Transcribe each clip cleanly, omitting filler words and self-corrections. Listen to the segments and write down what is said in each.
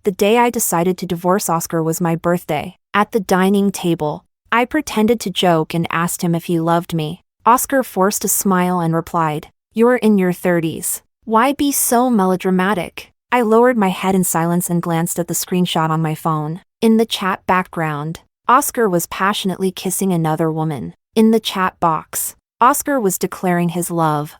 The day I decided to divorce Oscar was my birthday. At the dining table, I pretended to joke and asked him if he loved me. Oscar forced a smile and replied, "You're in your 30s. Why be so melodramatic?" I lowered my head in silence and glanced at the screenshot on my phone. In the chat background, Oscar was passionately kissing another woman. In the chat box, Oscar was declaring his love.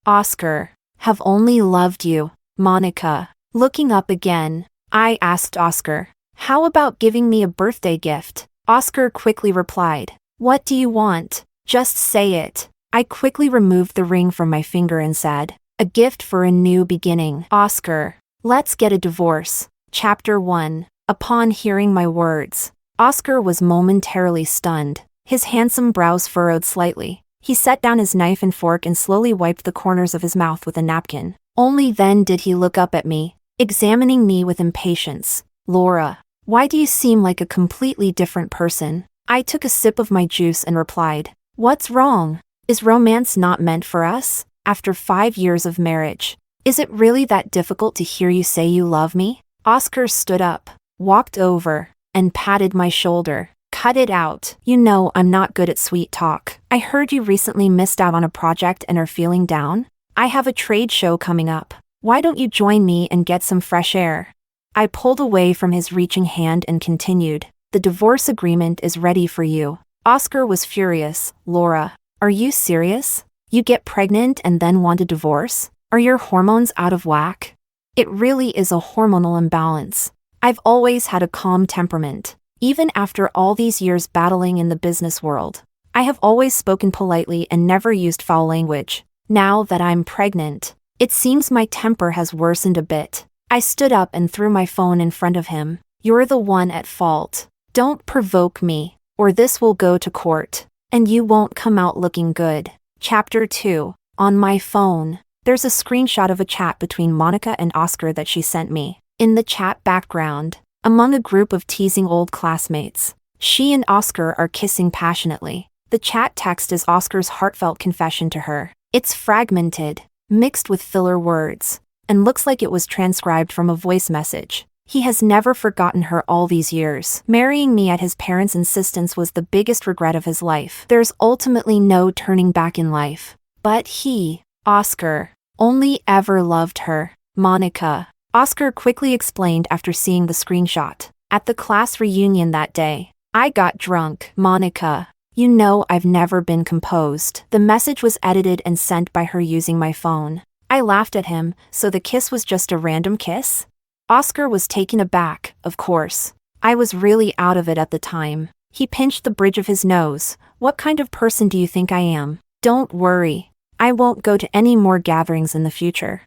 Oscar, have only loved you, Monica. Looking up again, I asked Oscar, "How about giving me a birthday gift?" Oscar quickly replied, "What do you want? Just say it." I quickly removed the ring from my finger and said, "A gift for a new beginning." Oscar, let's get a divorce. Chapter 1. Upon hearing my words, Oscar was momentarily stunned. His handsome brows furrowed slightly. He set down his knife and fork and slowly wiped the corners of his mouth with a napkin. Only then did he look up at me, examining me with impatience. "Laura, why do you seem like a completely different person?" I took a sip of my juice and replied, "What's wrong? Is romance not meant for us? After 5 years of marriage, is it really that difficult to hear you say you love me?" Oscar stood up, walked over, and patted my shoulder. "Cut it out. You know I'm not good at sweet talk. I heard you recently missed out on a project and are feeling down. I have a trade show coming up. Why don't you join me and get some fresh air?" I pulled away from his reaching hand and continued, "The divorce agreement is ready for you." Oscar was furious. "Laura, are you serious? You get pregnant and then want a divorce? Are your hormones out of whack?" It really is a hormonal imbalance. I've always had a calm temperament. Even after all these years battling in the business world, I have always spoken politely and never used foul language. Now that I'm pregnant, it seems my temper has worsened a bit. I stood up and threw my phone in front of him. "You're the one at fault. Don't provoke me, or this will go to court, and you won't come out looking good." Chapter 2. On my phone, there's a screenshot of a chat between Monica and Oscar that she sent me. In the chat background, among a group of teasing old classmates, she and Oscar are kissing passionately. The chat text is Oscar's heartfelt confession to her. It's fragmented, mixed with filler words, and looks like it was transcribed from a voice message. He has never forgotten her all these years. Marrying me at his parents' insistence was the biggest regret of his life. There's ultimately no turning back in life. But he, Oscar, only ever loved her, Monica. Oscar quickly explained after seeing the screenshot. "At the class reunion that day, I got drunk. Monica, you know I've never been composed." The message was edited and sent by her using my phone. I laughed at him. "So the kiss was just a random kiss?" Oscar was taken aback, of course. I was really out of it at the time. He pinched the bridge of his nose. "What kind of person do you think I am? Don't worry. I won't go to any more gatherings in the future."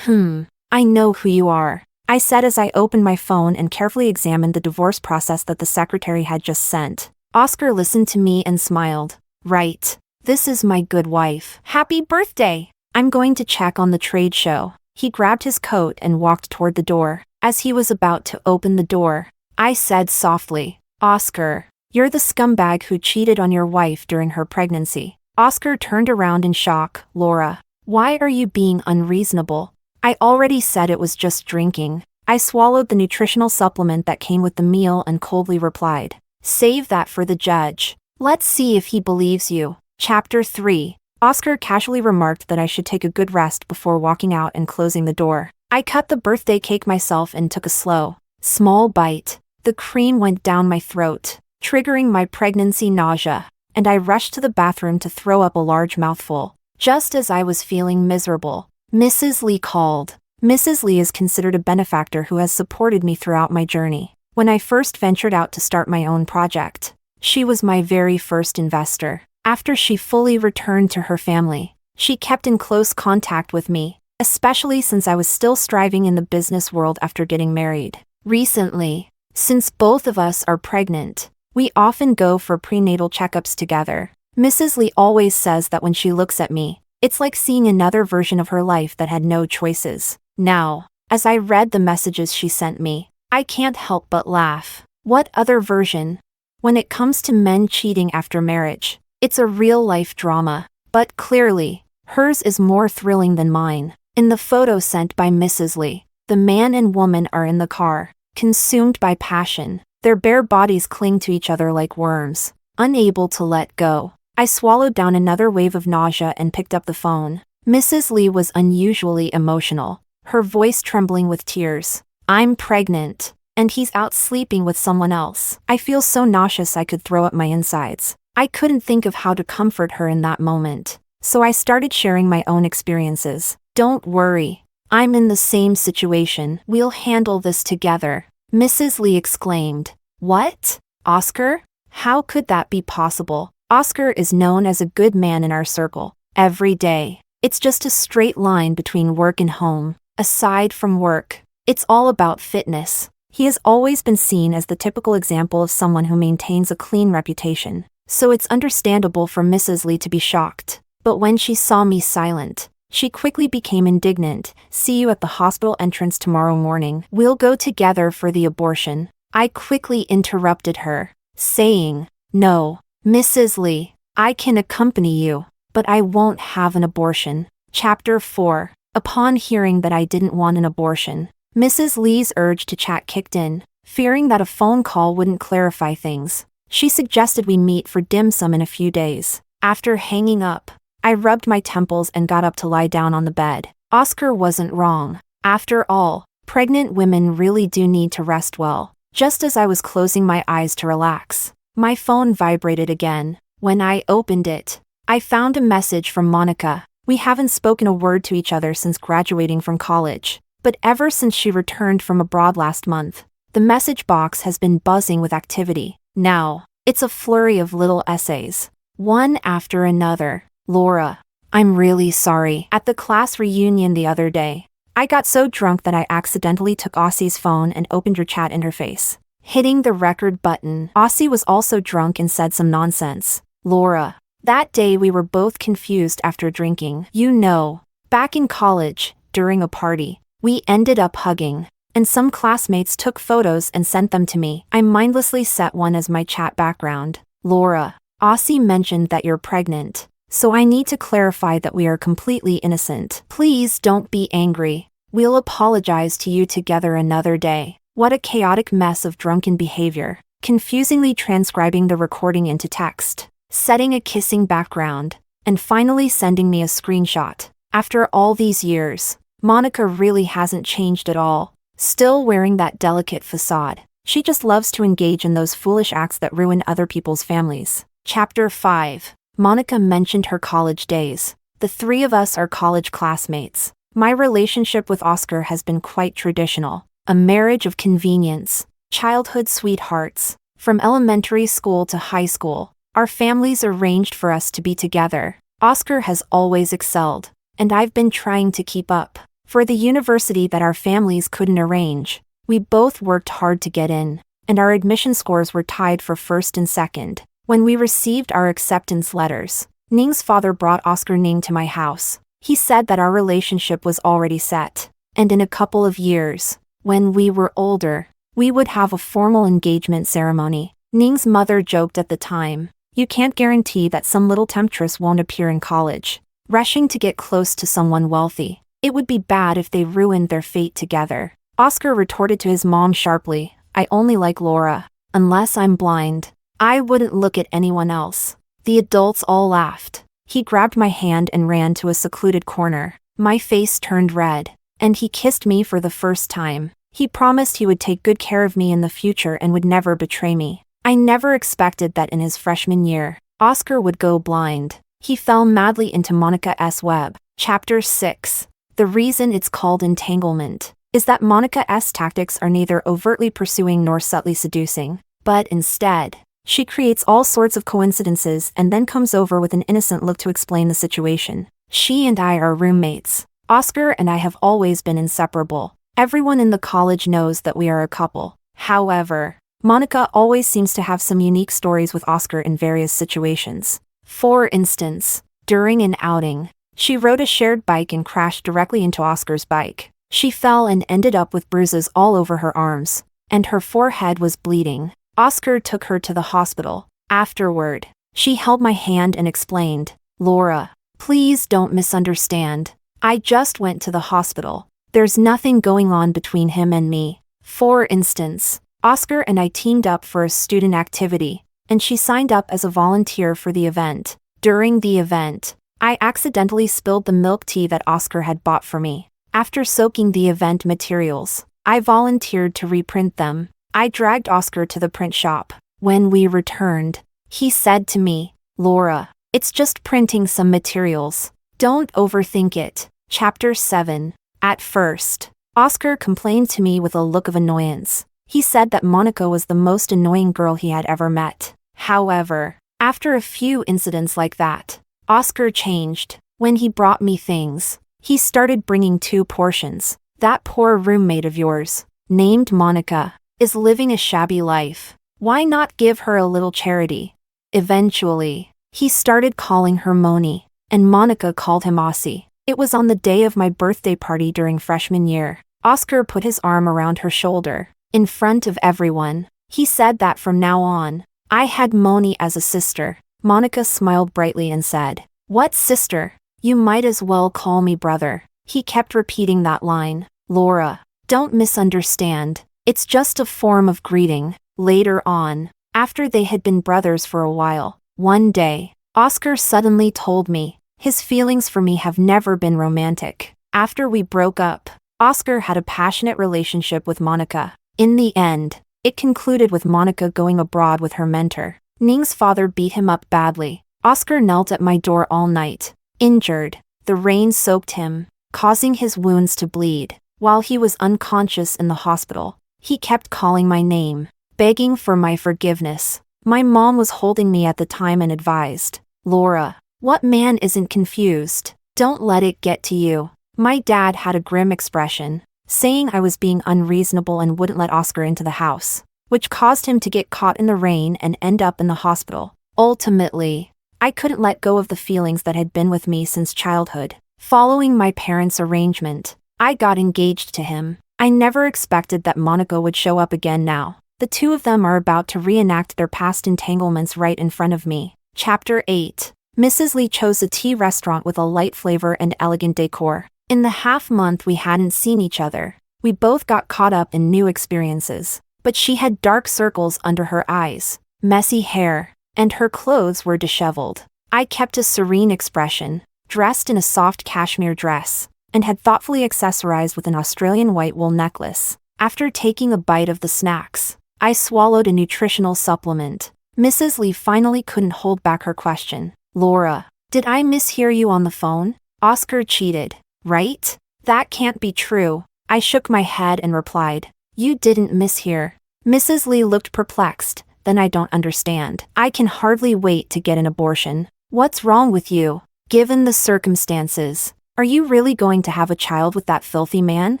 I know who you are," I said as I opened my phone and carefully examined the divorce process that the secretary had just sent. Oscar listened to me and smiled. "Right. This is my good wife. Happy birthday! I'm going to check on the trade show." He grabbed his coat and walked toward the door. As he was about to open the door, I said softly, "Oscar, you're the scumbag who cheated on your wife during her pregnancy." Oscar turned around in shock. "Laura, why are you being unreasonable? I already said it was just drinking." I swallowed the nutritional supplement that came with the meal and coldly replied, "Save that for the judge. Let's see if he believes you." Chapter 3. Oscar casually remarked that I should take a good rest before walking out and closing the door. I cut the birthday cake myself and took a slow, small bite. The cream went down my throat, triggering my pregnancy nausea, and I rushed to the bathroom to throw up a large mouthful. Just as I was feeling miserable, Mrs. Lee called. Mrs. Lee is considered a benefactor who has supported me throughout my journey. When I first ventured out to start my own project, she was my very first investor. After she fully returned to her family, she kept in close contact with me, especially since I was still striving in the business world after getting married. Recently, since both of us are pregnant, we often go for prenatal checkups together. Mrs. Lee always says that when she looks at me, it's like seeing another version of her life that had no choices. Now, as I read the messages she sent me, I can't help but laugh. What other version? When it comes to men cheating after marriage, it's a real-life drama, but clearly, hers is more thrilling than mine. In the photo sent by Mrs. Lee, the man and woman are in the car. consumed by passion. Their bare bodies cling to each other like worms, unable to let go. I swallowed down another wave of nausea and picked up the phone. Mrs. Lee was unusually emotional, her voice trembling with tears. "I'm pregnant, and he's out sleeping with someone else." I feel so nauseous I could throw up my insides. I couldn't think of how to comfort her in that moment, so I started sharing my own experiences. "Don't worry. I'm in the same situation. We'll handle this together," Mrs. Lee exclaimed. "What? Oscar? How could that be possible? Oscar is known as a good man in our circle. Every day. It's just a straight line between work and home. Aside from work, it's all about fitness. He has always been seen as the typical example of someone who maintains a clean reputation, so it's understandable for Mrs. Lee to be shocked. But when she saw me silent, she quickly became indignant. "See you at the hospital entrance tomorrow morning. We'll go together for the abortion." I quickly interrupted her, saying, "No, Mrs. Lee, I can accompany you, but I won't have an abortion." Chapter 4. Upon hearing that I didn't want an abortion, Mrs. Lee's urge to chat kicked in. Fearing that a phone call wouldn't clarify things, she suggested we meet for dim sum in a few days. After hanging up, I rubbed my temples and got up to lie down on the bed. Oscar wasn't wrong. After all, pregnant women really do need to rest well. Just as I was closing my eyes to relax, my phone vibrated again. When I opened it, I found a message from Monica. We haven't spoken a word to each other since graduating from college, but ever since she returned from abroad last month, the message box has been buzzing with activity. Now, it's a flurry of little essays, one after another. "Laura, I'm really sorry. At the class reunion the other day, I got so drunk that I accidentally took Aussie's phone and opened your chat interface, hitting the record button. Aussie was also drunk and said some nonsense. Laura, that day we were both confused after drinking. You know, back in college, during a party, we ended up hugging, and some classmates took photos and sent them to me. I mindlessly set one as my chat background. Laura, Aussie mentioned that you're pregnant, so I need to clarify that we are completely innocent. Please don't be angry. We'll apologize to you together another day." What a chaotic mess of drunken behavior. Confusingly transcribing the recording into text, setting a kissing background, and finally sending me a screenshot. After all these years, Monica really hasn't changed at all. Still wearing that delicate facade. She just loves to engage in those foolish acts that ruin other people's families. Chapter 5. Monica mentioned her college days. The three of us are college classmates. My relationship with Oscar has been quite traditional. A marriage of convenience. Childhood sweethearts. From elementary school to high school, our families arranged for us to be together. Oscar has always excelled, and I've been trying to keep up. For the university that our families couldn't arrange, we both worked hard to get in, and our admission scores were tied for first and second. When we received our acceptance letters, Ning's father brought Oscar Ning to my house. He said that our relationship was already set, and in a couple of years, when we were older, we would have a formal engagement ceremony. Ning's mother joked at the time, "You can't guarantee that some little temptress won't appear in college, rushing to get close to someone wealthy. It would be bad if they ruined their fate together." Oscar retorted to his mom sharply, "I only like Laura. Unless I'm blind, I wouldn't look at anyone else." The adults all laughed. He grabbed my hand and ran to a secluded corner. My face turned red, and he kissed me for the first time. He promised he would take good care of me in the future and would never betray me. I never expected that in his freshman year, Oscar would go blind. He fell madly into Monica's web. Chapter 6. The reason it's called entanglement is that Monica's tactics are neither overtly pursuing nor subtly seducing, but instead, she creates all sorts of coincidences and then comes over with an innocent look to explain the situation. She and I are roommates. Oscar and I have always been inseparable. Everyone in the college knows that we are a couple. However, Monica always seems to have some unique stories with Oscar in various situations. For instance, during an outing, she rode a shared bike and crashed directly into Oscar's bike. She fell and ended up with bruises all over her arms, and her forehead was bleeding. Oscar took her to the hospital. Afterward, she held my hand and explained, "Laura, please don't misunderstand. I just went to the hospital. There's nothing going on between him and me." For instance, Oscar and I teamed up for a student activity, and she signed up as a volunteer for the event. During the event, I accidentally spilled the milk tea that Oscar had bought for me. After soaking the event materials, I volunteered to reprint them. I dragged Oscar to the print shop. When we returned, he said to me, "Laura, it's just printing some materials. Don't overthink it." Chapter 7. At first, Oscar complained to me with a look of annoyance. He said that Monica was the most annoying girl he had ever met. However, after a few incidents like that, Oscar changed. When he brought me things, he started bringing 2 portions. "That poor roommate of yours, named Monica, is living a shabby life. Why not give her a little charity?" Eventually, he started calling her Moni, and Monica called him Aussie. It was on the day of my birthday party during freshman year. Oscar put his arm around her shoulder. In front of everyone, he said that from now on, I had Moni as a sister. Monica smiled brightly and said, "What sister? You might as well call me brother." He kept repeating that line. "Laura, don't misunderstand. It's just a form of greeting." Later on, after they had been brothers for a while, one day, Oscar suddenly told me, his feelings for me have never been romantic. After we broke up, Oscar had a passionate relationship with Monica. In the end, it concluded with Monica going abroad with her mentor. Ning's father beat him up badly. Oscar knelt at my door all night. Injured, the rain soaked him, causing his wounds to bleed. While he was unconscious in the hospital, he kept calling my name, begging for my forgiveness. My mom was holding me at the time and advised, "Laura, what man isn't confused? Don't let it get to you." My dad had a grim expression, saying I was being unreasonable and wouldn't let Oscar into the house, which caused him to get caught in the rain and end up in the hospital. Ultimately, I couldn't let go of the feelings that had been with me since childhood. Following my parents' arrangement, I got engaged to him. I never expected that Monica would show up again now. The 2 of them are about to reenact their past entanglements right in front of me. Chapter 8. Mrs. Lee chose a tea restaurant with a light flavor and elegant decor. In the half-month we hadn't seen each other, we both got caught up in new experiences. But she had dark circles under her eyes, messy hair, and her clothes were disheveled. I kept a serene expression, dressed in a soft cashmere dress, and had thoughtfully accessorized with an Australian white wool necklace. After taking a bite of the snacks, I swallowed a nutritional supplement. Mrs. Lee finally couldn't hold back her question. "Laura, did I mishear you on the phone? Oscar cheated, right?" "That can't be true." I shook my head and replied, "You didn't mishear." Mrs. Lee looked perplexed. "Then I don't understand. I can hardly wait to get an abortion." "What's wrong with you? Given the circumstances, are you really going to have a child with that filthy man?"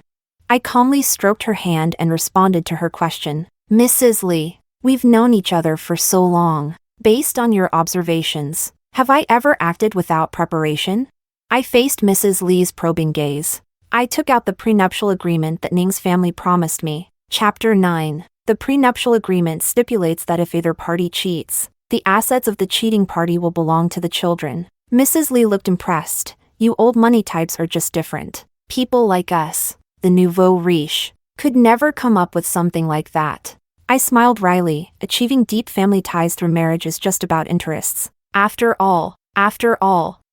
I calmly stroked her hand and responded to her question. "Mrs. Lee, we've known each other for so long. Based on your observations, have I ever acted without preparation?" I faced Mrs. Lee's probing gaze. I took out the prenuptial agreement that Ning's family promised me. Chapter 9. The prenuptial agreement stipulates that if either party cheats, the assets of the cheating party will belong to the children. Mrs. Lee looked impressed. "You old money types are just different. People like us, the nouveau riche, could never come up with something like that." I smiled wryly. Achieving deep family ties through marriage is just about interests. After all,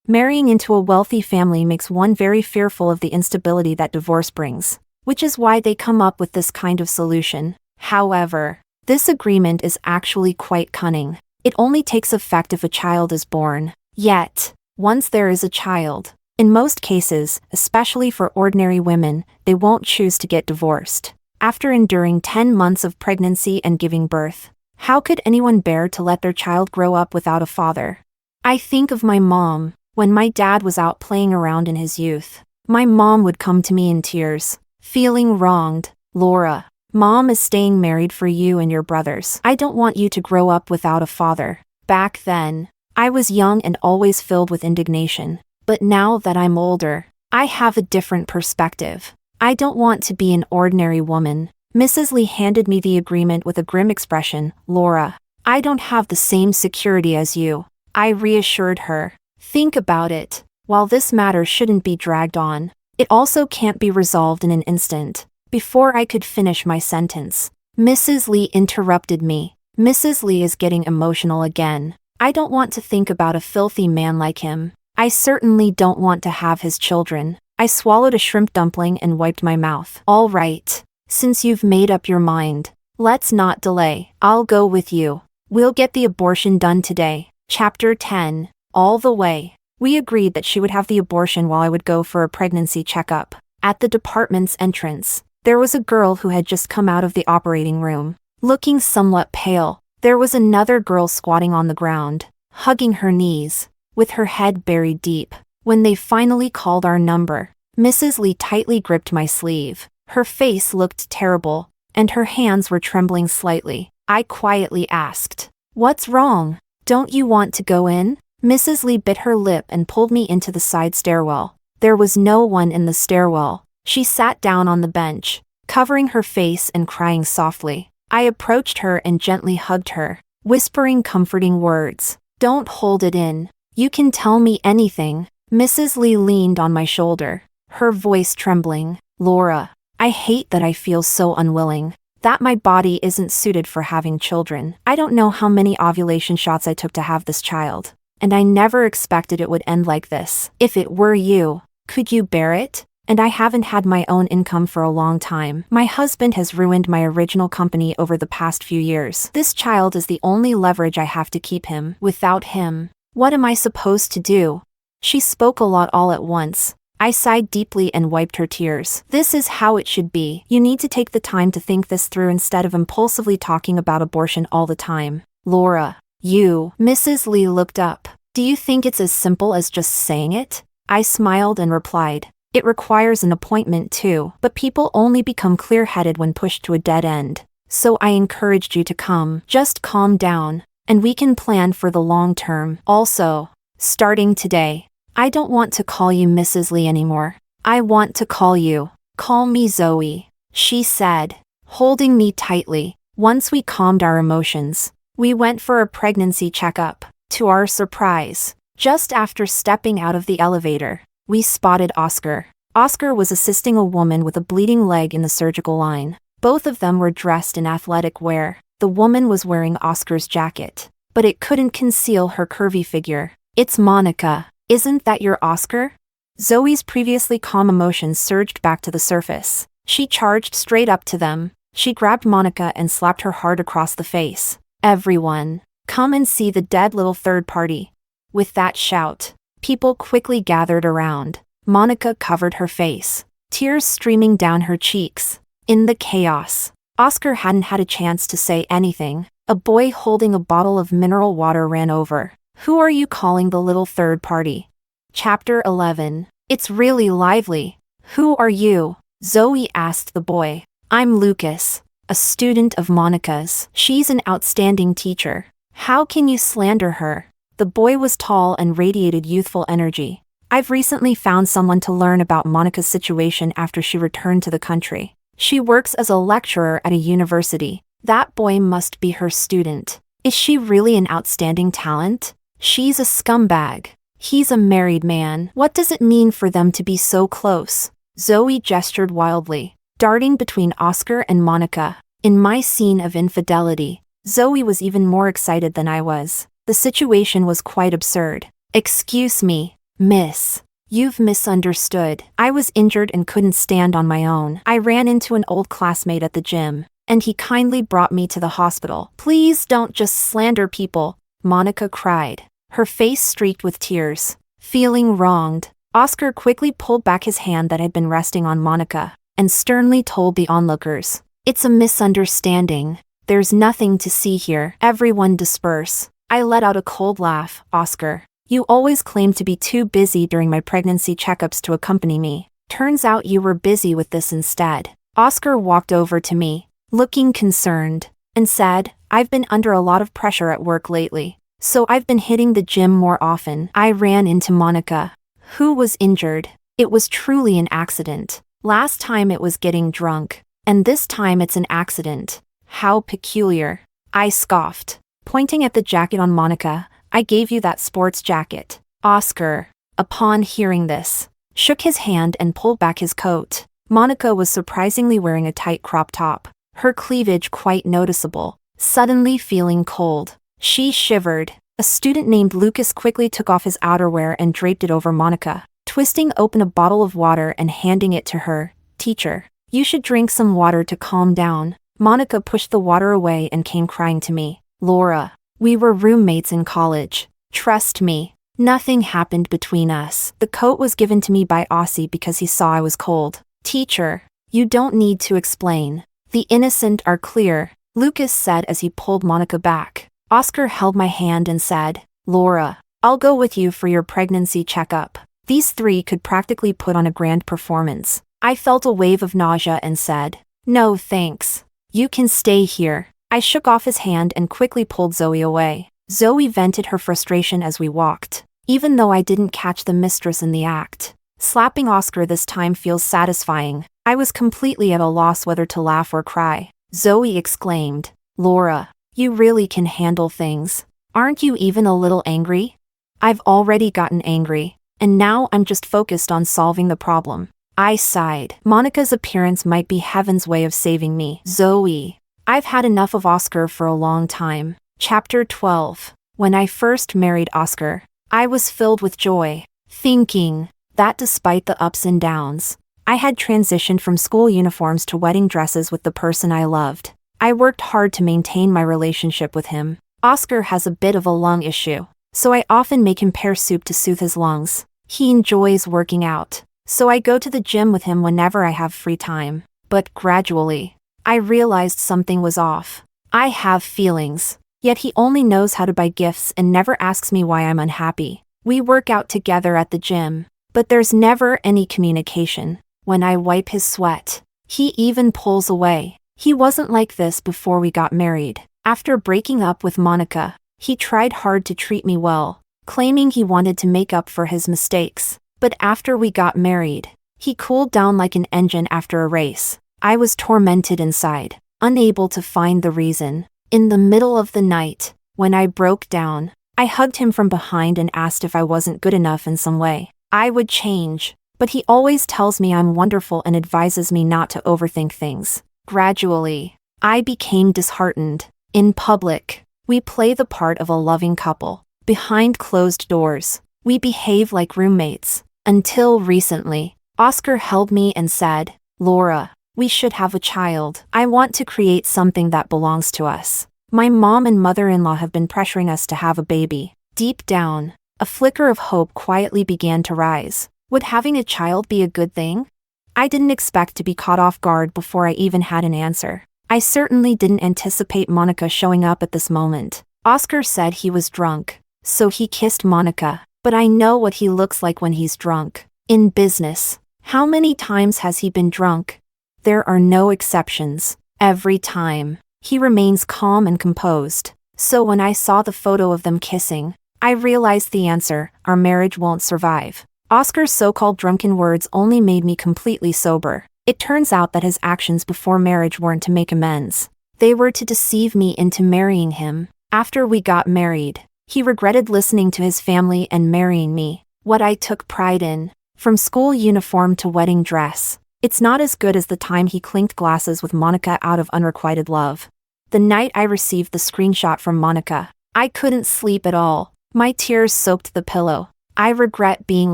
marrying into a wealthy family makes one very fearful of the instability that divorce brings, which is why they come up with this kind of solution. However, this agreement is actually quite cunning. It only takes effect if a child is born. Yet, once there is a child, in most cases, especially for ordinary women, they won't choose to get divorced. After enduring 10 months of pregnancy and giving birth, how could anyone bear to let their child grow up without a father? I think of my mom. When my dad was out playing around in his youth, my mom would come to me in tears, feeling wronged. "Laura, Mom is staying married for you and your brothers. I don't want you to grow up without a father." Back then, I was young and always filled with indignation. But now that I'm older, I have a different perspective. I don't want to be an ordinary woman. Mrs. Lee handed me the agreement with a grim expression. "Laura, I don't have the same security as you." I reassured her. "Think about it. While this matter shouldn't be dragged on, it also can't be resolved in an instant. Before I could finish my sentence, Mrs. Lee interrupted me. Mrs. Lee is getting emotional again. I don't want to think about a filthy man like him. I certainly don't want to have his children. I swallowed a shrimp dumpling and wiped my mouth. All right. Since you've made up your mind, let's not delay. I'll go with you. We'll get the abortion done today. Chapter 10. All the way. We agreed that she would have the abortion while I would go for a pregnancy checkup. At the department's entrance, there was a girl who had just come out of the operating room, looking somewhat pale. There was another girl squatting on the ground, hugging her knees, with her head buried deep. When they finally called our number, Mrs. Lee tightly gripped my sleeve. Her face looked terrible, and her hands were trembling slightly. I quietly asked, "What's wrong? Don't you want to go in?" Mrs. Lee bit her lip and pulled me into the side stairwell. There was no one in the stairwell. She sat down on the bench, covering her face and crying softly. I approached her and gently hugged her, whispering comforting words. "Don't hold it in. You can tell me anything." Mrs. Lee leaned on my shoulder, her voice trembling. "Laura, I hate that I feel so unwilling, that my body isn't suited for having children. I don't know how many ovulation shots I took to have this child, and I never expected it would end like this. If it were you, could you bear it? And I haven't had my own income for a long time. My husband has ruined my original company over the past few years. This child is the only leverage I have to keep him. Without him, what am I supposed to do?" She spoke a lot all at once. I sighed deeply and wiped her tears. "This is how it should be. You need to take the time to think this through instead of impulsively talking about abortion all the time. Laura, you..." Mrs. Lee looked up. "Do you think it's as simple as just saying it?" I smiled and replied, "It requires an appointment too, but people only become clear-headed when pushed to a dead end. So I encouraged you to come. Just calm down, and we can plan for the long term. Also, starting today, I don't want to call you Mrs. Lee anymore. I want to call me Zoe," she said, holding me tightly. Once we calmed our emotions, we went for a pregnancy checkup. To our surprise, just after stepping out of the elevator, we spotted Oscar. Oscar was assisting a woman with a bleeding leg in the surgical line. Both of them were dressed in athletic wear. The woman was wearing Oscar's jacket, but it couldn't conceal her curvy figure. "It's Monica. Isn't that your Oscar?" Zoe's previously calm emotions surged back to the surface. She charged straight up to them. She grabbed Monica and slapped her hard across the face. "Everyone, come and see the dead little third party." With that shout, people quickly gathered around. Monica covered her face, tears streaming down her cheeks. In the chaos, Oscar hadn't had a chance to say anything. A boy holding a bottle of mineral water ran over. "Who are you calling the little third party?" Chapter 11. It's really lively. "Who are you?" Zoe asked the boy. "I'm Lucas, a student of Monica's. She's an outstanding teacher. How can you slander her?" The boy was tall and radiated youthful energy. "I've recently found someone to learn about Monica's situation after she returned to the country. She works as a lecturer at a university. That boy must be her student. Is she really an outstanding talent? She's a scumbag. He's a married man. What does it mean for them to be so close?" Zoe gestured wildly, darting between Oscar and Monica. In my scene of infidelity, Zoe was even more excited than I was. The situation was quite absurd. "Excuse me, miss. You've misunderstood. I was injured and couldn't stand on my own. I ran into an old classmate at the gym, and he kindly brought me to the hospital." "Please don't just slander people," Monica cried, her face streaked with tears. Feeling wronged, Oscar quickly pulled back his hand that had been resting on Monica, and sternly told the onlookers, "It's a misunderstanding. There's nothing to see here. Everyone disperse." I let out a cold laugh. "Oscar, you always claimed to be too busy during my pregnancy checkups to accompany me. Turns out you were busy with this instead." Oscar walked over to me, looking concerned, and said, "I've been under a lot of pressure at work lately, so I've been hitting the gym more often." I ran into Monica, who was injured. It was truly an accident. Last time it was getting drunk, and this time it's an accident. How peculiar. I scoffed, pointing at the jacket on Monica. "I gave you that sports jacket." Oscar, upon hearing this, shook his hand and pulled back his coat. Monica was surprisingly wearing a tight crop top, her cleavage quite noticeable. Suddenly feeling cold, she shivered. A student named Lucas quickly took off his outerwear and draped it over Monica, twisting open a bottle of water and handing it to her. Teacher, you should drink some water to calm down. Monica pushed the water away and came crying to me. Laura, we were roommates in college. Trust me, nothing happened between us. The coat was given to me by Aussie because he saw I was cold. Teacher, you don't need to explain. The innocent are clear, Lucas said as he pulled Monica back. Oscar held my hand and said, Laura, I'll go with you for your pregnancy checkup. These three could practically put on a grand performance. I felt a wave of nausea and said, no thanks. You can stay here. I shook off his hand and quickly pulled Zoe away. Zoe vented her frustration as we walked, even though I didn't catch the mistress in the act. Slapping Oscar this time feels satisfying. I was completely at a loss whether to laugh or cry. Zoe exclaimed, Laura, you really can handle things. Aren't you even a little angry? I've already gotten angry, and now I'm just focused on solving the problem. I sighed. Monica's appearance might be heaven's way of saving me. Zoe, I've had enough of Oscar for a long time. Chapter 12. When I first married Oscar, I was filled with joy, thinking that despite the ups and downs, I had transitioned from school uniforms to wedding dresses with the person I loved. I worked hard to maintain my relationship with him. Oscar has a bit of a lung issue, so I often make him pear soup to soothe his lungs. He enjoys working out, so I go to the gym with him whenever I have free time. But gradually, I realized something was off. I have feelings, yet he only knows how to buy gifts and never asks me why I'm unhappy. We work out together at the gym, but there's never any communication. When I wipe his sweat, he even pulls away. He wasn't like this before we got married. After breaking up with Monica, he tried hard to treat me well, claiming he wanted to make up for his mistakes. But after we got married, he cooled down like an engine after a race. I was tormented inside, unable to find the reason. In the middle of the night, when I broke down, I hugged him from behind and asked if I wasn't good enough in some way. I would change, but he always tells me I'm wonderful and advises me not to overthink things. Gradually, I became disheartened. In public, we play the part of a loving couple. Behind closed doors, we behave like roommates. Until recently, Oscar held me and said, Laura, we should have a child. I want to create something that belongs to us. My mom and mother-in-law have been pressuring us to have a baby. Deep down, a flicker of hope quietly began to rise. Would having a child be a good thing? I didn't expect to be caught off guard before I even had an answer. I certainly didn't anticipate Monica showing up at this moment. Oscar said he was drunk, so he kissed Monica, but I know what he looks like when he's drunk. In business, how many times has he been drunk? There are no exceptions. Every time, he remains calm and composed. So when I saw the photo of them kissing, I realized the answer: our marriage won't survive. Oscar's so-called drunken words only made me completely sober. It turns out that his actions before marriage weren't to make amends. They were to deceive me into marrying him. After we got married, he regretted listening to his family and marrying me. What I took pride in, from school uniform to wedding dress, it's not as good as the time he clinked glasses with Monica out of unrequited love. The night I received the screenshot from Monica, I couldn't sleep at all. My tears soaked the pillow. I regret being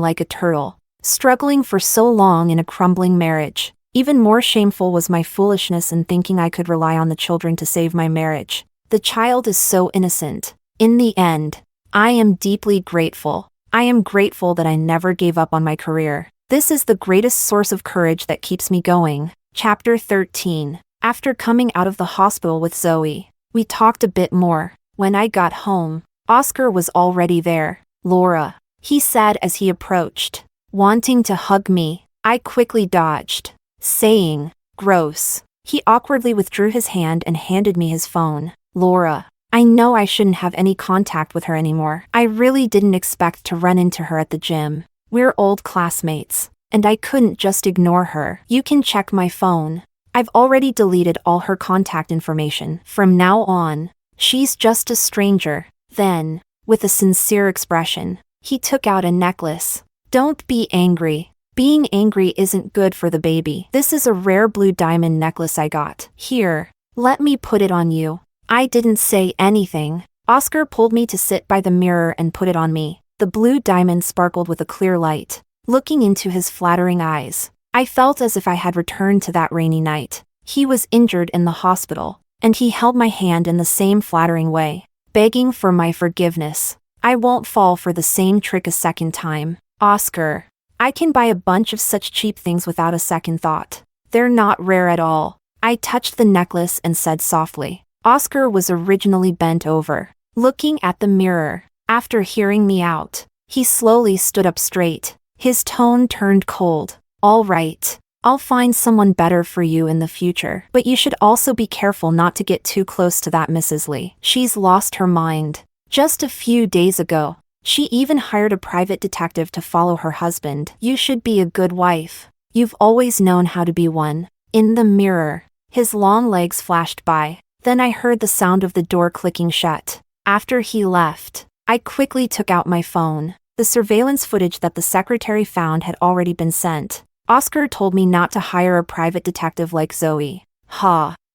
like a turtle, struggling for so long in a crumbling marriage. Even more shameful was my foolishness in thinking I could rely on the children to save my marriage. The child is so innocent. In the end, I am deeply grateful. I am grateful that I never gave up on my career. This is the greatest source of courage that keeps me going. Chapter 13. After coming out of the hospital with Zoe, we talked a bit more. When I got home, Oscar was already there. Laura, he said as he approached, wanting to hug me. I quickly dodged, saying, gross. He awkwardly withdrew his hand and handed me his phone. Laura, I know I shouldn't have any contact with her anymore. I really didn't expect to run into her at the gym. We're old classmates, and I couldn't just ignore her. You can check my phone. I've already deleted all her contact information. From now on, she's just a stranger. Then, with a sincere expression, he took out a necklace. Don't be angry. Being angry isn't good for the baby. This is a rare blue diamond necklace I got. Here, let me put it on you. I didn't say anything. Oscar pulled me to sit by the mirror and put it on me. The blue diamond sparkled with a clear light. Looking into his flattering eyes, I felt as if I had returned to that rainy night. He was injured in the hospital, and he held my hand in the same flattering way, begging for my forgiveness. I won't fall for the same trick a second time. Oscar, I can buy a bunch of such cheap things without a second thought. They're not rare at all. I touched the necklace and said softly. Oscar was originally bent over, looking at the mirror. After hearing me out, he slowly stood up straight. His tone turned cold. All right, I'll find someone better for you in the future. But you should also be careful not to get too close to that Mrs. Lee. She's lost her mind. Just a few days ago, she even hired a private detective to follow her husband. You should be a good wife. You've always known how to be one. In the mirror, his long legs flashed by. Then I heard the sound of the door clicking shut. After he left, I quickly took out my phone. The surveillance footage that the secretary found had already been sent. Oscar told me not to hire a private detective like Zoe.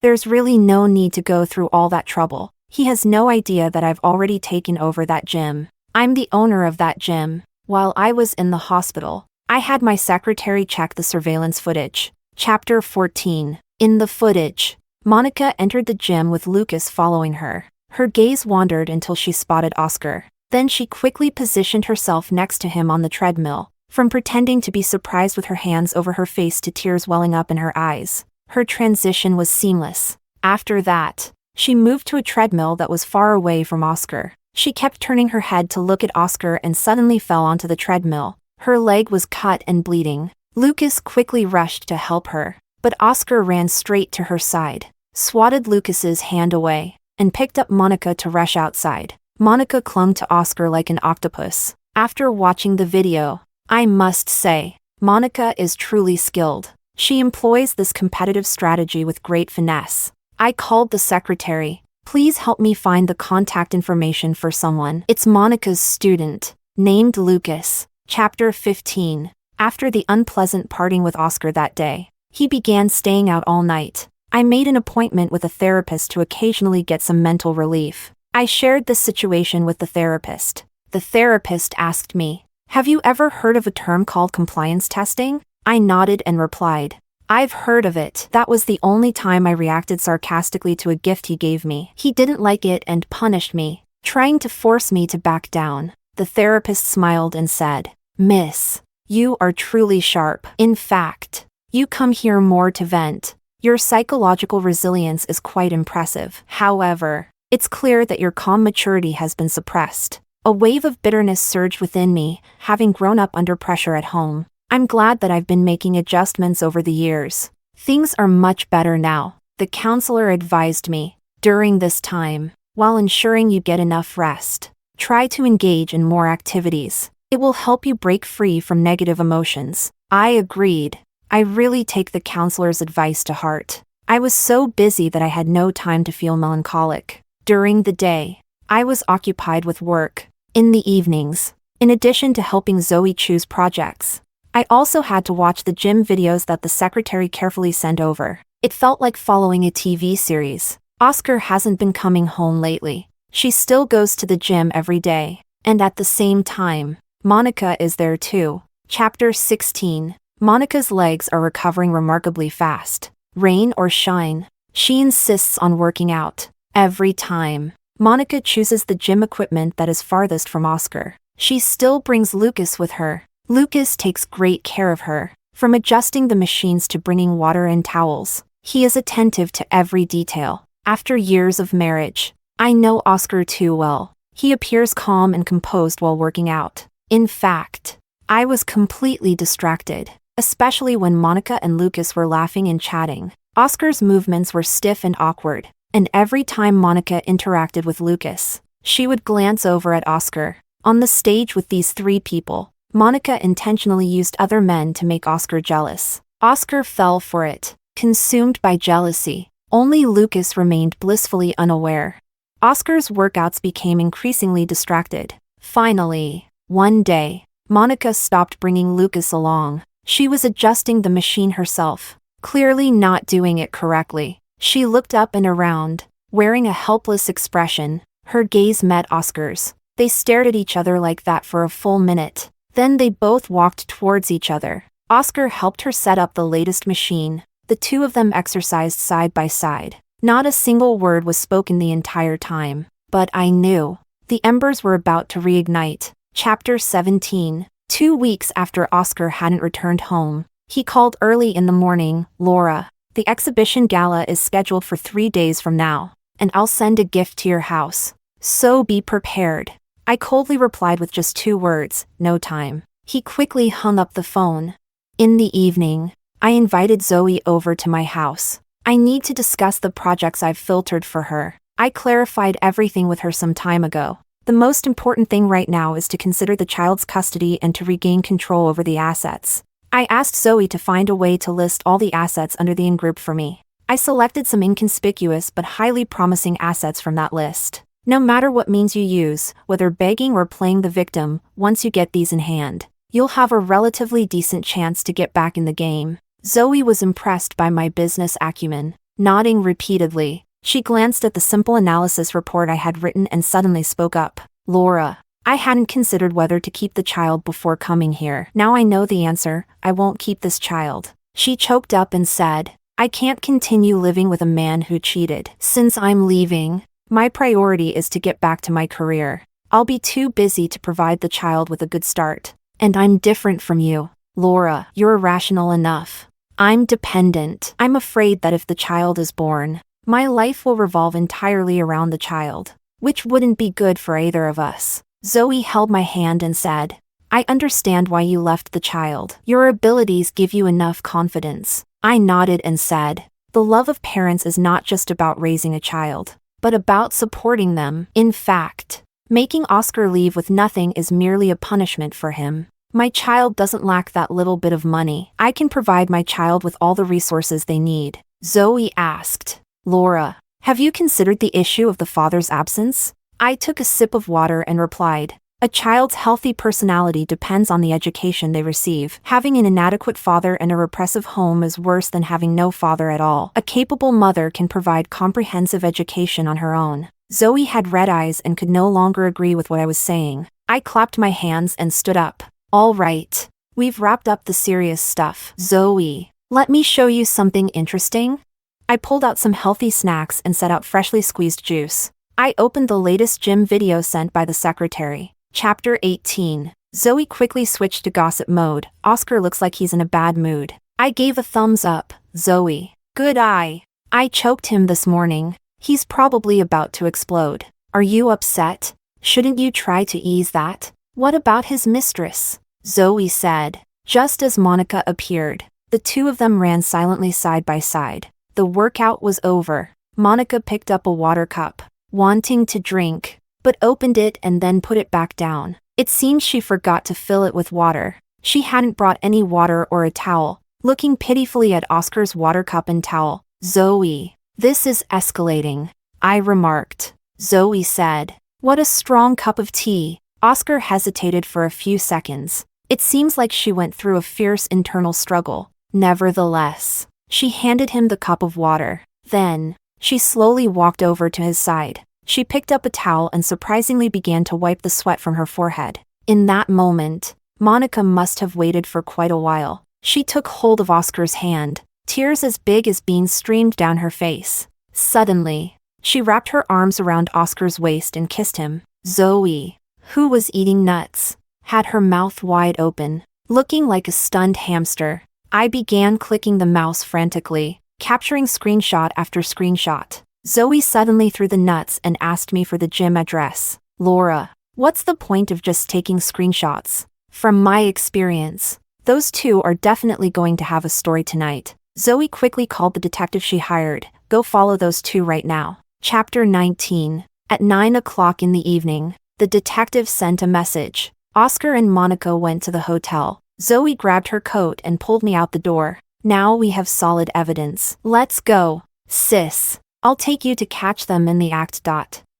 There's really no need to go through all that trouble. He has no idea that I've already taken over that gym. I'm the owner of that gym. While I was in the hospital, I had my secretary check the surveillance footage. Chapter 14. In the footage, Monica entered the gym with Lucas following her. Her gaze wandered until she spotted Oscar. Then she quickly positioned herself next to him on the treadmill. From pretending to be surprised with her hands over her face to tears welling up in her eyes, her transition was seamless. After that, she moved to a treadmill that was far away from Oscar. She kept turning her head to look at Oscar and suddenly fell onto the treadmill. Her leg was cut and bleeding. Lucas quickly rushed to help her, but Oscar ran straight to her side, swatted Lucas's hand away, and picked up Monica to rush outside. Monica clung to Oscar like an octopus. After watching the video, I must say, Monica is truly skilled. She employs this competitive strategy with great finesse. I called the secretary. Please help me find the contact information for someone. It's Monica's student, named Lucas. Chapter 15. After the unpleasant parting with Oscar that day, he began staying out all night. I made an appointment with a therapist to occasionally get some mental relief. I shared this situation with the therapist. The therapist asked me, "Have you ever heard of a term called compliance testing?" I nodded and replied, "I've heard of it." That was the only time I reacted sarcastically to a gift he gave me. He didn't like it and punished me, trying to force me to back down. The therapist smiled and said, "Miss, you are truly sharp. In fact, you come here more to vent. Your psychological resilience is quite impressive. However, it's clear that your calm maturity has been suppressed." A wave of bitterness surged within me, having grown up under pressure at home. I'm glad that I've been making adjustments over the years. Things are much better now, the counselor advised me. During this time, while ensuring you get enough rest, try to engage in more activities. It will help you break free from negative emotions. I agreed. I really take the counselor's advice to heart. I was so busy that I had no time to feel melancholic. During the day, I was occupied with work. In the evenings, in addition to helping Zoe choose projects, I also had to watch the gym videos that the secretary carefully sent over. It felt like following a TV series. Oscar hasn't been coming home lately. She still goes to the gym every day. And at the same time, Monica is there too. Chapter 16. Monica's legs are recovering remarkably fast. Rain or shine, she insists on working out. Every time, Monica chooses the gym equipment that is farthest from Oscar. She still brings Lucas with her. Lucas takes great care of her, from adjusting the machines to bringing water and towels. He is attentive to every detail. After years of marriage, I know Oscar too well. He appears calm and composed while working out. In fact, I was completely distracted, especially when Monica and Lucas were laughing and chatting. Oscar's movements were stiff and awkward, and every time Monica interacted with Lucas, she would glance over at Oscar. On the stage with these three people, Monica intentionally used other men to make Oscar jealous. Oscar fell for it, consumed by jealousy. Only Lucas remained blissfully unaware. Oscar's workouts became increasingly distracted. Finally, one day, Monica stopped bringing Lucas along. She was adjusting the machine herself, clearly not doing it correctly. She looked up and around, wearing a helpless expression. Her gaze met Oscar's. They stared at each other like that for a full minute. Then they both walked towards each other. Oscar helped her set up the latest machine. The two of them exercised side by side. Not a single word was spoken the entire time. But I knew. The embers were about to reignite. Chapter 17. 2 weeks after Oscar hadn't returned home, he called early in the morning. Laura, the exhibition gala is scheduled for 3 days from now, and I'll send a gift to your house. So be prepared. I coldly replied with just 2 words, no time. He quickly hung up the phone. In the evening, I invited Zoe over to my house. I need to discuss the projects I've filtered for her. I clarified everything with her some time ago. The most important thing right now is to consider the child's custody and to regain control over the assets. I asked Zoe to find a way to list all the assets under the in-group for me. I selected some inconspicuous but highly promising assets from that list. No matter what means you use, whether begging or playing the victim, once you get these in hand, you'll have a relatively decent chance to get back in the game. Zoe was impressed by my business acumen, nodding repeatedly. She glanced at the simple analysis report I had written and suddenly spoke up. Laura, I hadn't considered whether to keep the child before coming here. Now I know the answer. I won't keep this child. She choked up and said, I can't continue living with a man who cheated. Since I'm leaving, my priority is to get back to my career. I'll be too busy to provide the child with a good start. And I'm different from you. Laura, you're rational enough. I'm dependent. I'm afraid that if the child is born, my life will revolve entirely around the child, which wouldn't be good for either of us. Zoe held my hand and said, I understand why you left the child. Your abilities give you enough confidence. I nodded and said, the love of parents is not just about raising a child, but about supporting them. In fact, making Oscar leave with nothing is merely a punishment for him. My child doesn't lack that little bit of money. I can provide my child with all the resources they need. Zoe asked, Laura, have you considered the issue of the father's absence? I took a sip of water and replied, a child's healthy personality depends on the education they receive. Having an inadequate father and a repressive home is worse than having no father at all. A capable mother can provide comprehensive education on her own. Zoe had red eyes and could no longer agree with what I was saying. I clapped my hands and stood up. All right, we've wrapped up the serious stuff. Zoe, let me show you something interesting. I pulled out some healthy snacks and set out freshly squeezed juice. I opened the latest gym video sent by the secretary. Chapter 18. Zoe quickly switched to gossip mode. Oscar looks like he's in a bad mood. I gave a thumbs up. Zoe, good eye. I choked him this morning. He's probably about to explode. Are you upset? Shouldn't you try to ease that? What about his mistress? Zoe said. Just as Monica appeared, the two of them ran silently side by side. The workout was over. Monica picked up a water cup, wanting to drink, but opened it and then put it back down. It seemed she forgot to fill it with water. She hadn't brought any water or a towel. Looking pitifully at Oscar's water cup and towel, Zoe, this is escalating, I remarked. Zoe said, what a strong cup of tea. Oscar hesitated for a few seconds. It seems like she went through a fierce internal struggle. Nevertheless, she handed him the cup of water. Then, she slowly walked over to his side. She picked up a towel and surprisingly began to wipe the sweat from her forehead. In that moment, Monica must have waited for quite a while. She took hold of Oscar's hand. Tears as big as beans streamed down her face. Suddenly, she wrapped her arms around Oscar's waist and kissed him. Zoe, who was eating nuts, had her mouth wide open, looking like a stunned hamster. I began clicking the mouse frantically, capturing screenshot after screenshot. Zoe suddenly threw the nuts and asked me for the gym address. Laura, what's the point of just taking screenshots? From my experience, those two are definitely going to have a story tonight. Zoe quickly called the detective she hired. Go follow those two right now. Chapter 19. At 9 o'clock in the evening, the detective sent a message. Oscar and Monica went to the hotel. Zoe grabbed her coat and pulled me out the door. Now we have solid evidence. Let's go, sis. I'll take you to catch them in the act.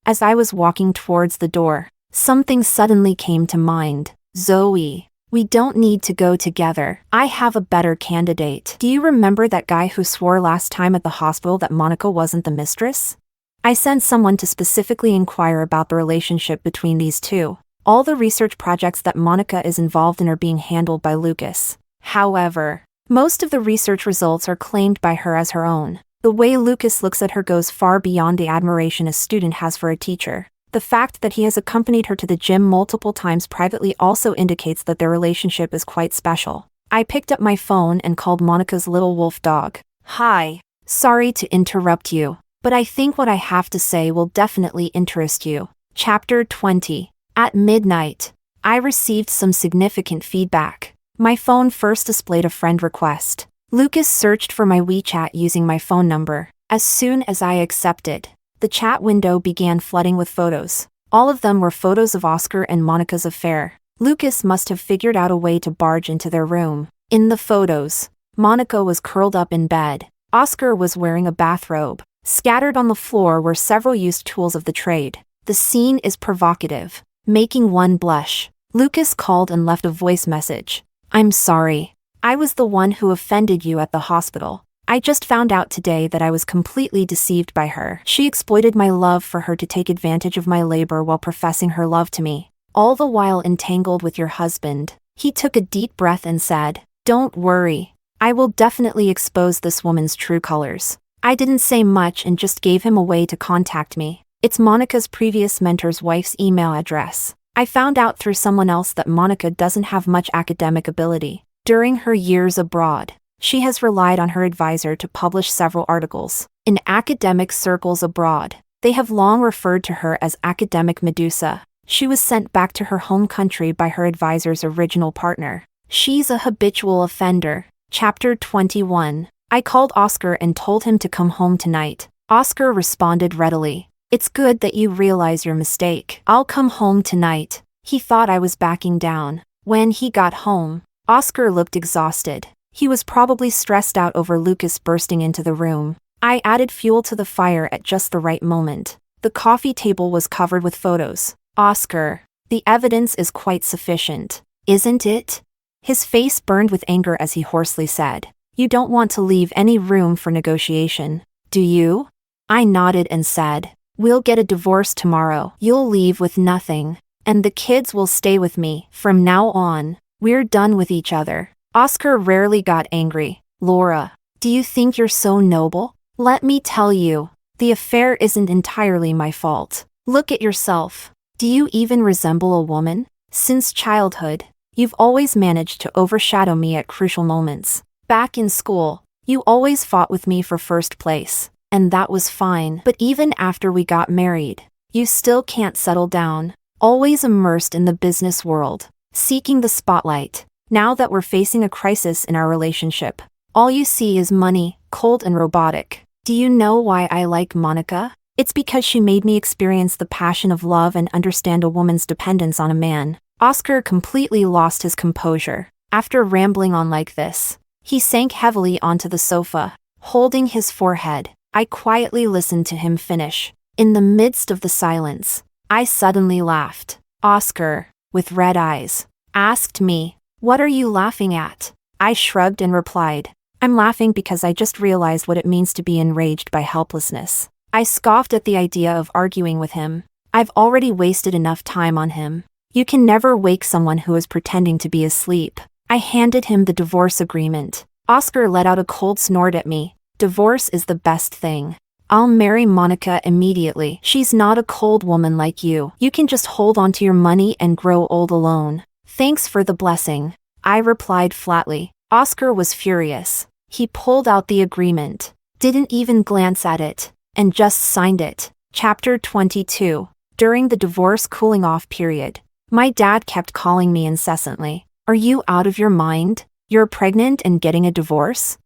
As I was walking towards the door, something suddenly came to mind. Zoe, We don't need to go together. I have a better candidate. Do you remember that guy who swore last time at the hospital that Monica wasn't the mistress? I sent someone to specifically inquire about the relationship between these two. All the research projects that Monica is involved in are being handled by Lucas. However, most of the research results are claimed by her as her own. The way Lucas looks at her goes far beyond the admiration a student has for a teacher. The fact that he has accompanied her to the gym multiple times privately also indicates that their relationship is quite special. I picked up my phone and called Monica's little wolf dog. Hi. Sorry to interrupt you, but I think what I have to say will definitely interest you. Chapter 20. At midnight, I received some significant feedback. My phone first displayed a friend request. Lucas searched for my WeChat using my phone number. As soon as I accepted, the chat window began flooding with photos. All of them were photos of Oscar and Monica's affair. Lucas must have figured out a way to barge into their room. In the photos, Monica was curled up in bed. Oscar was wearing a bathrobe. Scattered on the floor were several used tools of the trade. The scene is provocative, making one blush. Lucas called and left a voice message. I'm sorry. I was the one who offended you at the hospital. I just found out today that I was completely deceived by her. She exploited my love for her to take advantage of my labor while professing her love to me, all the while entangled with your husband. He took a deep breath and said, Don't worry. I will definitely expose this woman's true colors. I didn't say much and just gave him a way to contact me. It's Monica's previous mentor's wife's email address. I found out through someone else that Monica doesn't have much academic ability. During her years abroad, she has relied on her advisor to publish several articles. In academic circles abroad, they have long referred to her as Academic Medusa. She was sent back to her home country by her advisor's original partner. She's a habitual offender. Chapter 21. I called Oscar and told him to come home tonight. Oscar responded readily. It's good that you realize your mistake. I'll come home tonight. He thought I was backing down. When he got home, Oscar looked exhausted. He was probably stressed out over Lucas bursting into the room. I added fuel to the fire at just the right moment. The coffee table was covered with photos. Oscar, the evidence is quite sufficient, isn't it? His face burned with anger as he hoarsely said, You don't want to leave any room for negotiation, do you? I nodded and said, We'll get a divorce tomorrow. You'll leave with nothing, and the kids will stay with me. From now on, we're done with each other. Oscar rarely got angry. Laura, do you think you're so noble? Let me tell you, the affair isn't entirely my fault. Look at yourself. Do you even resemble a woman? Since childhood, you've always managed to overshadow me at crucial moments. Back in school, you always fought with me for first place, and that was fine. But even after we got married, you still can't settle down, always immersed in the business world, seeking the spotlight. Now that we're facing a crisis in our relationship, all you see is money, cold and robotic. Do you know why I like Monica? It's because she made me experience the passion of love and understand a woman's dependence on a man. Oscar completely lost his composure. After rambling on like this, he sank heavily onto the sofa, holding his forehead. I quietly listened to him finish. In the midst of the silence, I suddenly laughed. Oscar, with red eyes, asked me, What are you laughing at? I shrugged and replied, I'm laughing because I just realized what it means to be enraged by helplessness. I scoffed at the idea of arguing with him. I've already wasted enough time on him. You can never wake someone who is pretending to be asleep. I handed him the divorce agreement. Oscar let out a cold snort at me. Divorce is the best thing. I'll marry Monica immediately. She's not a cold woman like you. You can just hold on to your money and grow old alone. Thanks for the blessing, I replied flatly. Oscar was furious. He pulled out the agreement, didn't even glance at it, and just signed it. Chapter 22. During the divorce cooling-off period, my dad kept calling me incessantly. Are you out of your mind? You're pregnant and getting a divorce?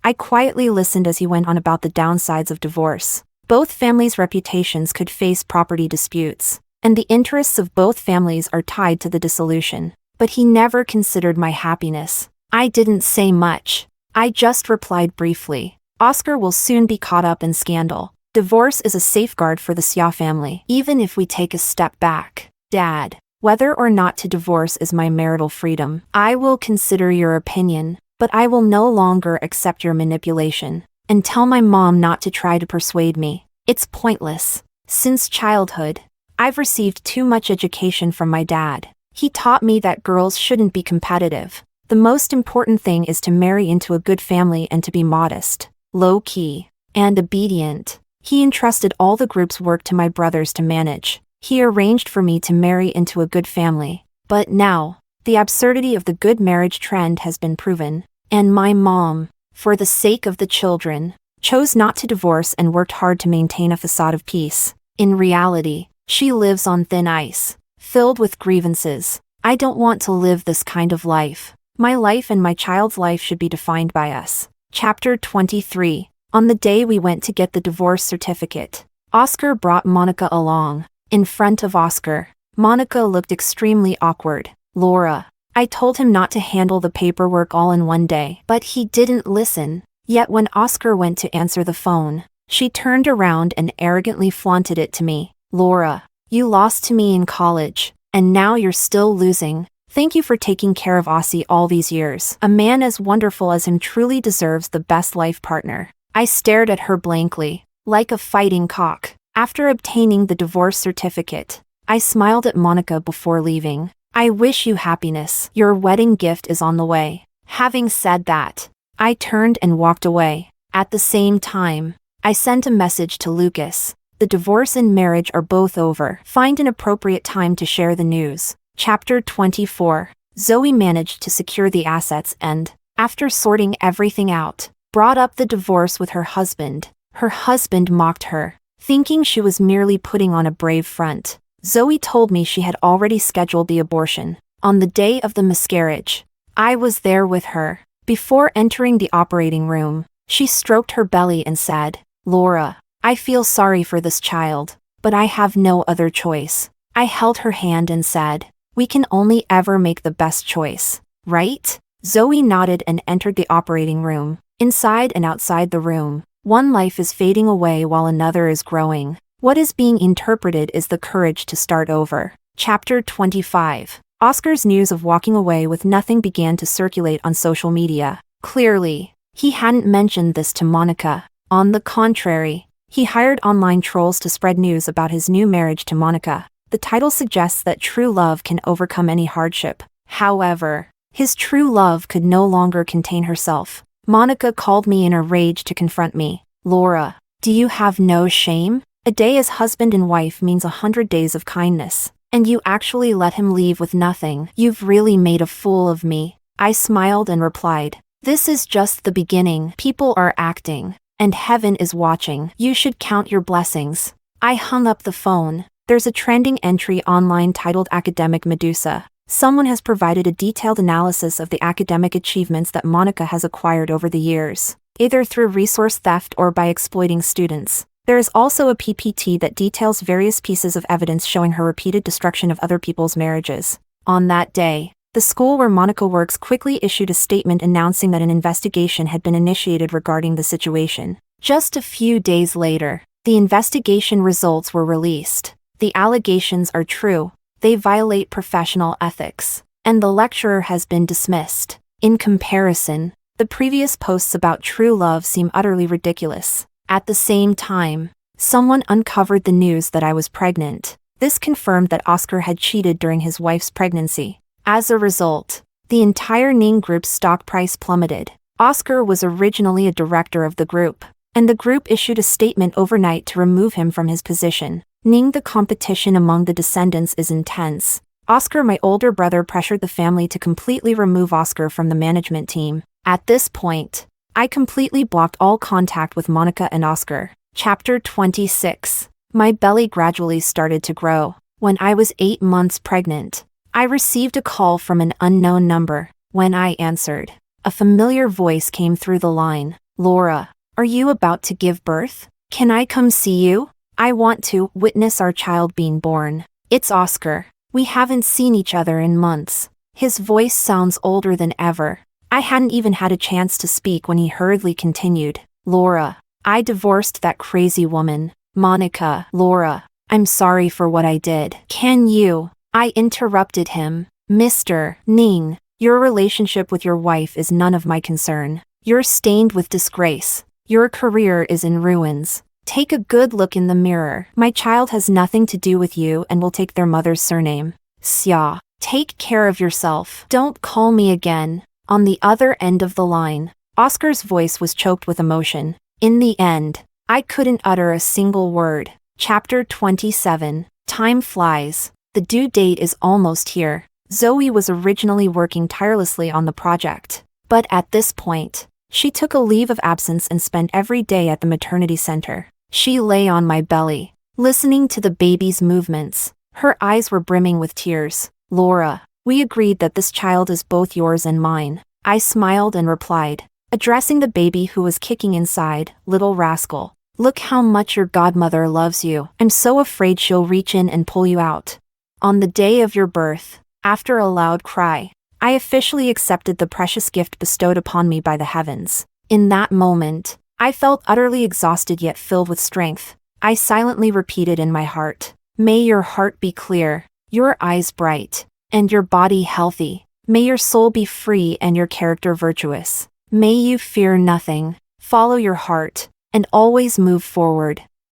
I quietly listened as he went on about the downsides of divorce. Both families' reputations could face property disputes, and the interests of both families are tied to the dissolution. But he never considered my happiness. I didn't say much. I just replied briefly. Oscar will soon be caught up in scandal. Divorce is a safeguard for the Xia family. Even if we take a step back, Dad, Whether or not to divorce is my marital freedom. I will consider your opinion, but I will no longer accept your manipulation. And tell my mom not to try to persuade me. It's pointless. Since childhood, I've received too much education from my dad. He taught me that girls shouldn't be competitive. The most important thing is to marry into a good family and to be modest, low-key, and obedient. He entrusted all the group's work to my brothers to manage. He arranged for me to marry into a good family. But now, the absurdity of the good marriage trend has been proven. And my mom, for the sake of the children, chose not to divorce and worked hard to maintain a facade of peace. In reality, she lives on thin ice, filled with grievances. I don't want to live this kind of life. My life and my child's life should be defined by us. Chapter 23. On the day we went to get the divorce certificate, Oscar brought Monica along. In front of Oscar, Monica looked extremely awkward. Laura, I told him not to handle the paperwork all in one day, but he didn't listen. Yet when Oscar went to answer the phone, she turned around and arrogantly flaunted it to me. Laura, you lost to me in college, and now you're still losing. Thank you for taking care of Aussie all these years. A man as wonderful as him truly deserves the best life partner. I stared at her blankly, like a fighting cock. After obtaining the divorce certificate, I smiled at Monica before leaving. I wish you happiness. Your wedding gift is on the way. Having said that, I turned and walked away. At the same time, I sent a message to Lucas. The divorce and marriage are both over. Find an appropriate time to share the news. Chapter 24. Zoe managed to secure the assets and, after sorting everything out, brought up the divorce with her husband. Her husband mocked her, thinking she was merely putting on a brave front. Zoe told me she had already scheduled the abortion. On the day of the miscarriage, I was there with her. Before entering the operating room, she stroked her belly and said, Laura, I feel sorry for this child, but I have no other choice. I held her hand and said, we can only ever make the best choice, right? Zoe nodded and entered the operating room. Inside and outside the room, one life is fading away while another is growing. What is being interpreted is the courage to start over. Chapter 25. Oscar's news of walking away with nothing began to circulate on social media. Clearly, he hadn't mentioned this to Monica. On the contrary, he hired online trolls to spread news about his new marriage to Monica. The title suggests that true love can overcome any hardship. However, his true love could no longer contain herself. Monica called me in a rage to confront me. Laura, do you have no shame? A day as husband and wife means 100 days of kindness. And you actually let him leave with nothing. You've really made a fool of me. I smiled and replied, this is just the beginning. People are acting, and heaven is watching. You should count your blessings. I hung up the phone. There's a trending entry online titled Academic Medusa. Someone has provided a detailed analysis of the academic achievements that Monica has acquired over the years, either through resource theft or by exploiting students. There is also a PPT that details various pieces of evidence showing her repeated destruction of other people's marriages. On that day, the school where Monica works quickly issued a statement announcing that an investigation had been initiated regarding the situation. Just a few days later, the investigation results were released. The allegations are true. They violate professional ethics, and the lecturer has been dismissed. In comparison, the previous posts about true love seem utterly ridiculous. At the same time, someone uncovered the news that I was pregnant. This confirmed that Oscar had cheated during his wife's pregnancy. As a result, the entire Ning group's stock price plummeted. Oscar was originally a director of the group, and the group issued a statement overnight to remove him from his position. Ning, the competition among the descendants is intense. Oscar, my older brother, pressured the family to completely remove Oscar from the management team. At this point, I completely blocked all contact with Monica and Oscar. Chapter 26. My belly gradually started to grow. When I was 8 months pregnant, I received a call from an unknown number. When I answered, a familiar voice came through the line. Laura, are you about to give birth? Can I come see you? I want to witness our child being born. It's Oscar. We haven't seen each other in months. His voice sounds older than ever. I hadn't even had a chance to speak when he hurriedly continued. Laura, I divorced that crazy woman, Monica. Laura, I'm sorry for what I did. Can you I interrupted him. Mr. Ning, your relationship with your wife is none of my concern. You're stained with disgrace. Your career is in ruins. Take a good look in the mirror. My child has nothing to do with you and will take their mother's surname. Xia, take care of yourself. Don't call me again. On the other end of the line, Oscar's voice was choked with emotion. In the end, I couldn't utter a single word. Chapter 27. Time flies. The due date is almost here. Zoe was originally working tirelessly on the project, but at this point, she took a leave of absence and spent every day at the maternity center. She lay on my belly, listening to the baby's movements. Her eyes were brimming with tears. Laura, we agreed that this child is both yours and mine. I smiled and replied, addressing the baby who was kicking inside. Little rascal, look how much your godmother loves you. I'm so afraid she'll reach in and pull you out. On the day of your birth, after a loud cry, I officially accepted the precious gift bestowed upon me by the heavens. In that moment, I felt utterly exhausted yet filled with strength. I silently repeated in my heart, may your heart be clear, your eyes bright, and your body healthy. May your soul be free and your character virtuous. May you fear nothing, follow your heart, and always move forward.